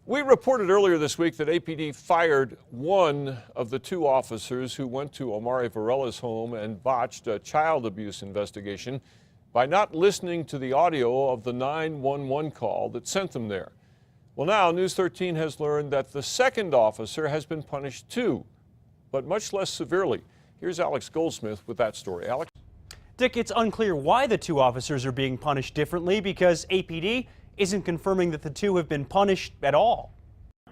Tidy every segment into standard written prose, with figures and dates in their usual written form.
We reported earlier this week that APD fired one of the two officers who went to Omaree Varela's home and botched a child abuse investigation by not listening to the audio of the 911 call that sent them there. Well, now News 13 has learned that the second officer has been punished too, but much less severely. Here's Alex Goldsmith with that story. Alex? Dick, it's unclear why the two officers are being punished differently because APD isn't confirming that the two have been punished at all.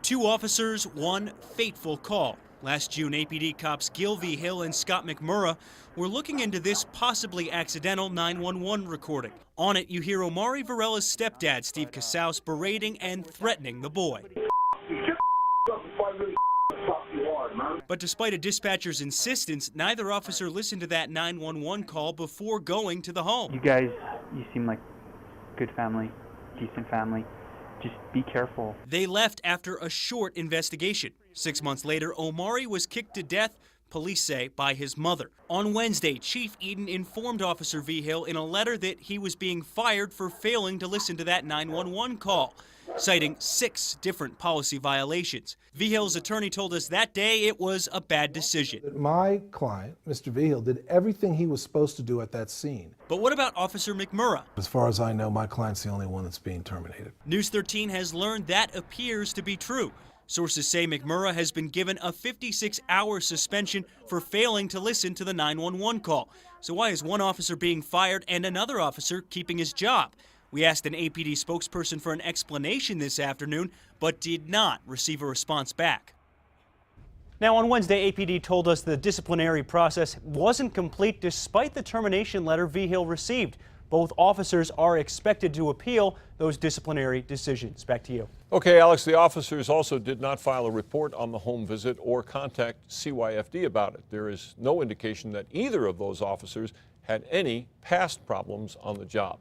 Two officers, one fateful call. Last June, APD cops Gil V. Hill and Scott McMurrough were looking into this possibly accidental 911 recording. On it, you hear Omaree Varela's stepdad, Steve Casaus, berating and threatening the boy. But despite a dispatcher's insistence, neither officer listened to that 911 call before going to the home. You seem like good family, decent family. Just be careful. They left after a short investigation. 6 months later, Omaree was kicked to death, police say, by his mother. On Wednesday, Chief Eden informed Officer V. Hill in a letter that he was being fired for failing to listen to that 911 call, citing 6 different policy violations. V. Hill's attorney told us that day it was a bad decision. My client, Mr. V. Hill, did everything he was supposed to do at that scene. But what about Officer McMurrough? As far as I know, my client's the only one that's being terminated. News 13 has learned that appears to be true. Sources say McMurrough has been given a 56-hour suspension for failing to listen to the 911 call. So why is one officer being fired and another officer keeping his job? We asked an APD spokesperson for an explanation this afternoon, but did not receive a response back. Now, on Wednesday, APD told us the disciplinary process wasn't complete despite the termination letter V. Hill received. Both officers are expected to appeal those disciplinary decisions. Back to you. Okay, Alex, the officers also did not file a report on the home visit or contact CYFD about it. There is no indication that either of those officers had any past problems on the job.